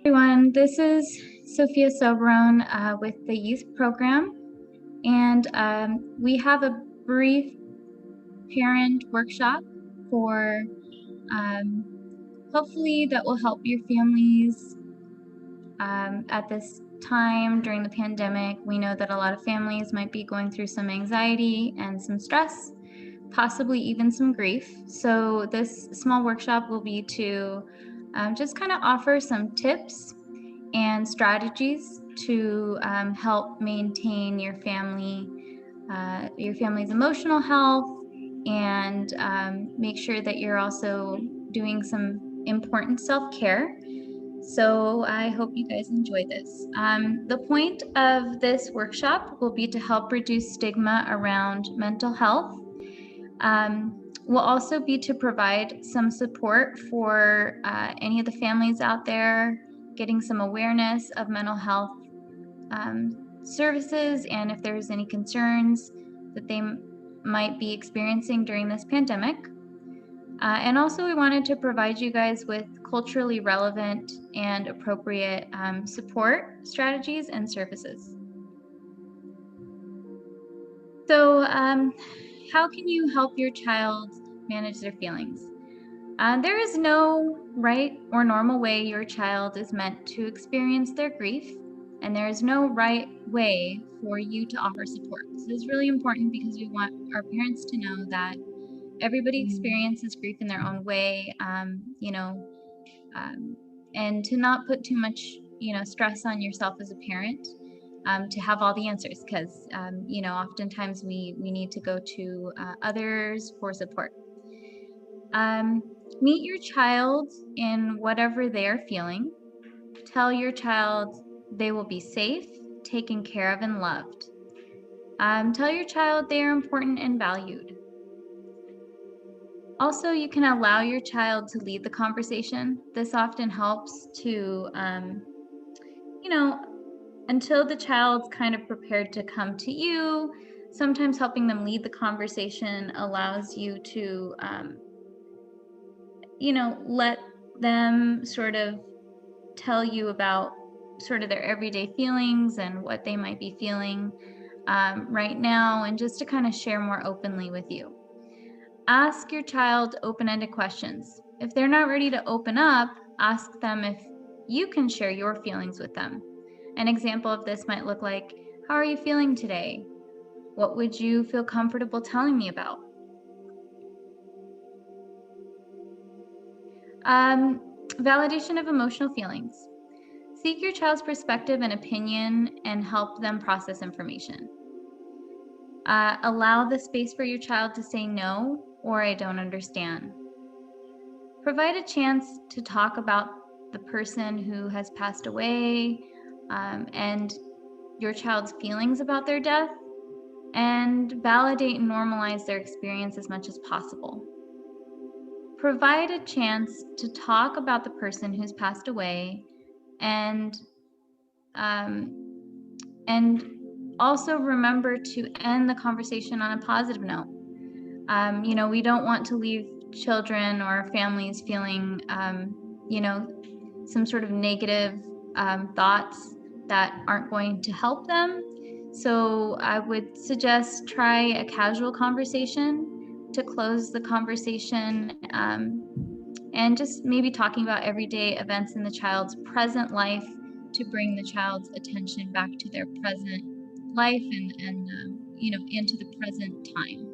Everyone, this is Sophia Soberone with the youth program, and we have a brief parent workshop for hopefully that will help your families at this time during the pandemic. We know that a lot of families might be going through some anxiety and some stress, possibly even some grief. So this small workshop will be to just kind of offer some tips and strategies to help maintain your family's emotional health, and make sure that you're also doing some important self-care. So I hope you guys enjoy this. The point of this workshop will be to help reduce stigma around mental health. Will also be to provide some support for any of the families out there, getting some awareness of mental health services, and if there's any concerns that they might be experiencing during this pandemic. And also we wanted to provide you guys with culturally relevant and appropriate support strategies and services. So how can you help your child manage their feelings? There is no right or normal way your child is meant to experience their grief, and there is no right way for you to offer support. This is really important because we want our parents to know that everybody experiences grief in their own way, and to not put too much, stress on yourself as a parent. To have all the answers, because oftentimes we need to go to others for support. Meet your child in whatever they are feeling. Tell your child they will be safe, taken care of, and loved. Tell your child they are important and valued. Also, you can allow your child to lead the conversation. This often helps to, until the child's kind of prepared to come to you. Sometimes helping them lead the conversation allows you to, let them sort of tell you about sort of their everyday feelings and what they might be feeling right now, and just to kind of share more openly with you. Ask your child open-ended questions. If they're not ready to open up, ask them if you can share your feelings with them. An example of this might look like, how are you feeling today? What would you feel comfortable telling me about? Validation of emotional feelings. Seek your child's perspective and opinion and help them process information. Allow the space for your child to say no or I don't understand. Provide a chance to talk about the person who has passed away, and your child's feelings about their death, and validate and normalize their experience as much as possible. Provide a chance to talk about the person who's passed away, and also remember to end the conversation on a positive note. We don't want to leave children or families feeling, some sort of negative thoughts that aren't going to help them. So I would suggest try a casual conversation to close the conversation, and just maybe talking about everyday events in the child's present life to bring the child's attention back to their present life and into the present time.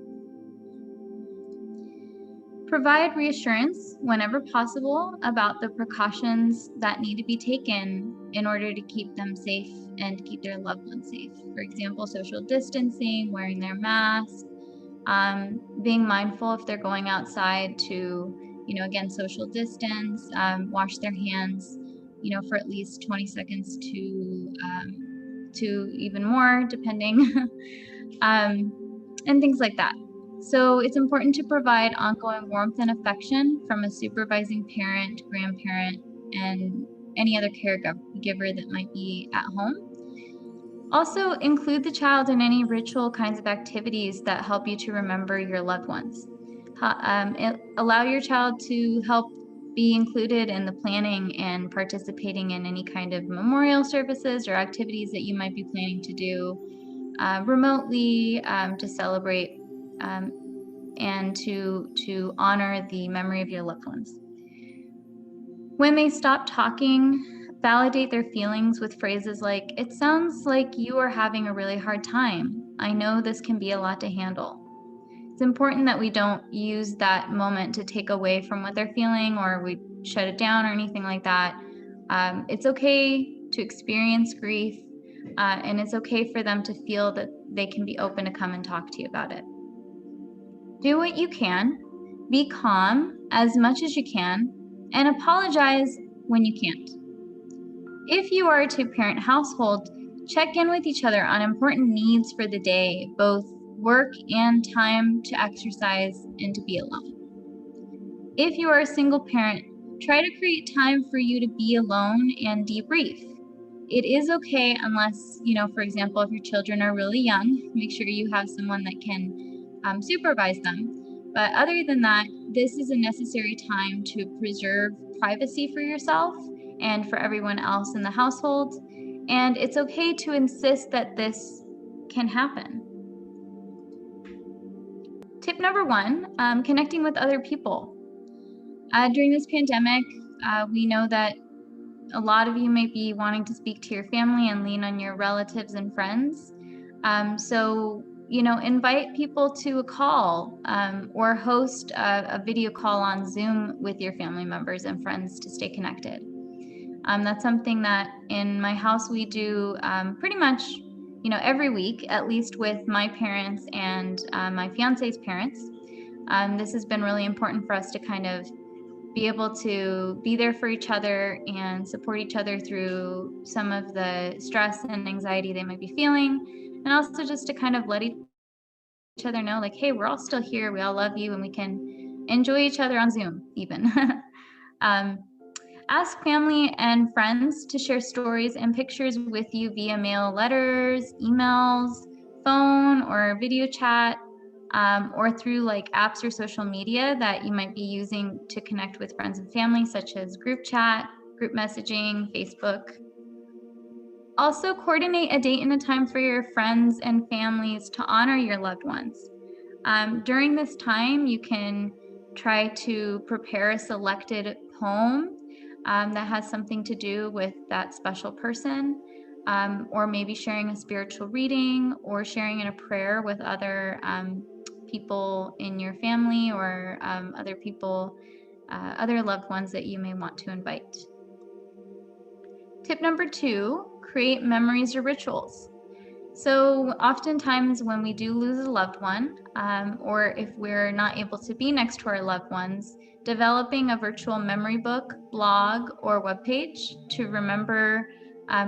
Provide reassurance whenever possible about the precautions that need to be taken in order to keep them safe and keep their loved ones safe. For example, social distancing, wearing their mask, being mindful if they're going outside to, again, social distance, wash their hands, for at least 20 seconds to even more, depending, and things like that. So it's important to provide ongoing warmth and affection from a supervising parent, grandparent, and any other caregiver that might be at home. Also, include the child in any ritual kinds of activities that help you to remember your loved ones. Allow your child to help be included in the planning and participating in any kind of memorial services or activities that you might be planning to do remotely to celebrate and to honor the memory of your loved ones. When they stop talking, validate their feelings with phrases like, "It sounds like you are having a really hard time. I know this can be a lot to handle." It's important that we don't use that moment to take away from what they're feeling or we shut it down or anything like that. It's okay to experience grief, and it's okay for them to feel that they can be open to come and talk to you about it. Do what you can, be calm as much as you can, and apologize when you can't. If you are a two-parent household, check in with each other on important needs for the day, both work and time to exercise and to be alone. If you are a single parent, try to create time for you to be alone and debrief. It is okay unless, for example, if your children are really young, make sure you have someone that can supervise them. But other than that, this is a necessary time to preserve privacy for yourself and for everyone else in the household. And it's okay to insist that this can happen. Tip number 1, connecting with other people. During this pandemic, we know that a lot of you may be wanting to speak to your family and lean on your relatives and friends. So, invite people to a call or host a video call on Zoom with your family members and friends to stay connected. That's something that in my house we do pretty much, every week, at least with my parents and my fiance's parents. This has been really important for us to kind of be able to be there for each other and support each other through some of the stress and anxiety they might be feeling, and also just to kind of let each other know, like, hey, we're all still here, we all love you, and we can enjoy each other on Zoom even. Ask family and friends to share stories and pictures with you via mail, letters, emails, phone, or video chat, or through like apps or social media that you might be using to connect with friends and family, such as group chat, group messaging, Facebook. Also, coordinate a date and a time for your friends and families to honor your loved ones. During this time, you can try to prepare a selected poem that has something to do with that special person, or maybe sharing a spiritual reading or sharing in a prayer with other people in your family or other people, other loved ones that you may want to invite. Tip number 2, create memories or rituals. So oftentimes when we do lose a loved one, or if we're not able to be next to our loved ones, developing a virtual memory book, blog, or webpage to remember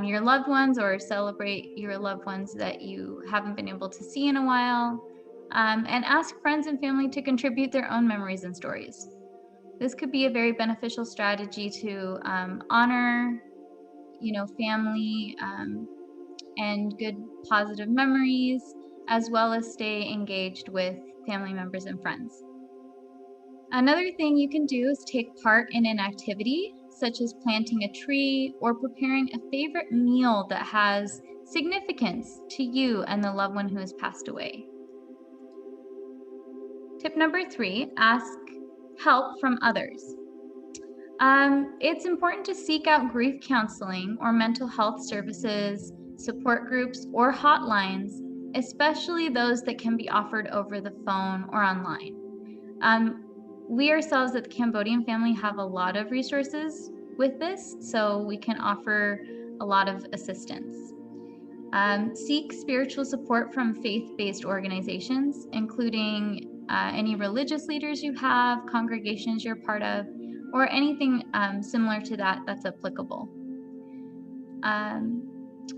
your loved ones or celebrate your loved ones that you haven't been able to see in a while, and ask friends and family to contribute their own memories and stories. This could be a very beneficial strategy to honor, family and good positive memories, as well as stay engaged with family members and friends. Another thing you can do is take part in an activity, such as planting a tree or preparing a favorite meal that has significance to you and the loved one who has passed away. Tip number 3, ask help from others. It's important to seek out grief counseling or mental health services, support groups, or hotlines, especially those that can be offered over the phone or online. We ourselves at the Cambodian family have a lot of resources with this, so we can offer a lot of assistance. Seek spiritual support from faith-based organizations, including any religious leaders you have, congregations you're part of, or anything similar to that that's applicable.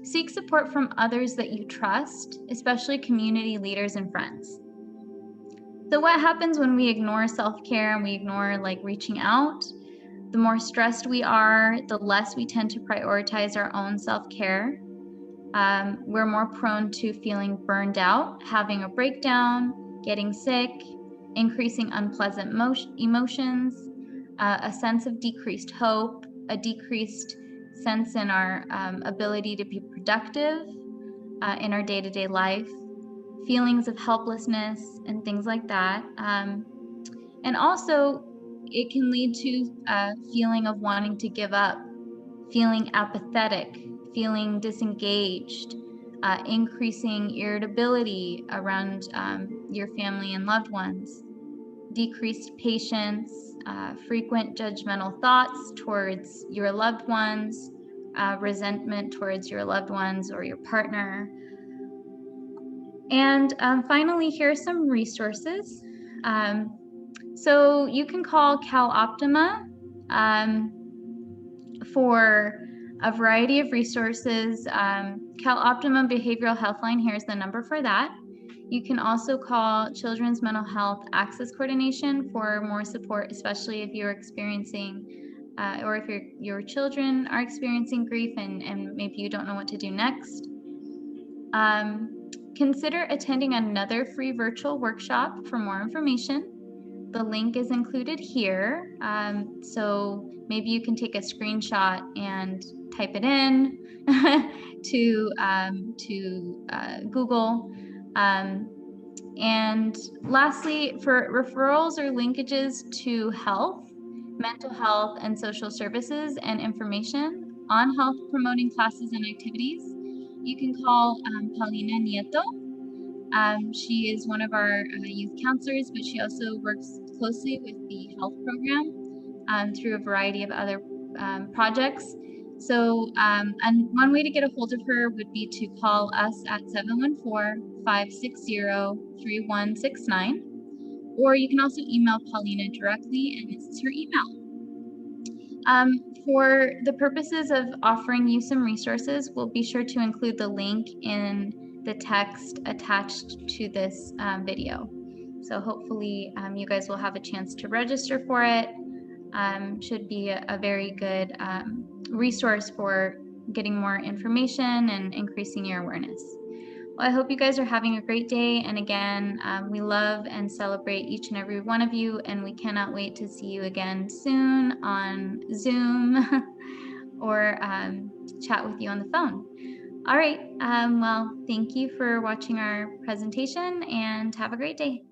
Seek support from others that you trust, especially community leaders and friends. So what happens when we ignore self-care and we ignore reaching out? The more stressed we are, the less we tend to prioritize our own self-care. We're more prone to feeling burned out, having a breakdown, getting sick, increasing unpleasant emotions. a sense of decreased hope, a decreased sense in our ability to be productive in our day-to-day life, feelings of helplessness and things like that. And also, it can lead to a feeling of wanting to give up, feeling apathetic, feeling disengaged, increasing irritability around your family and loved ones, decreased patience, frequent judgmental thoughts towards your loved ones, resentment towards your loved ones or your partner. And finally, here are some resources. So you can call Cal Optima for a variety of resources. Cal Optima Behavioral Healthline, here's the number for that. You can also call Children's Mental Health Access Coordination for more support, especially if you're experiencing or if your children are experiencing grief and maybe you don't know what to do next. Consider attending another free virtual workshop for more information. The link is included here. So maybe you can take a screenshot and type it in to Google. And lastly, for referrals or linkages to health, mental health, and social services and information on health promoting classes and activities, you can call Paulina Nieto. She is one of our youth counselors, but she also works closely with the health program through a variety of other projects. So, and one way to get a hold of her would be to call us at 714-560-3169, or you can also email Paulina directly, and this is her email. For the purposes of offering you some resources, we'll be sure to include the link in the text attached to this video. So hopefully you guys will have a chance to register for it. Should be a very good resource for getting more information and increasing your awareness. Well, I hope you guys are having a great day. And again, we love and celebrate each and every one of you. And we cannot wait to see you again soon on Zoom or chat with you on the phone. All right. Well, thank you for watching our presentation and have a great day.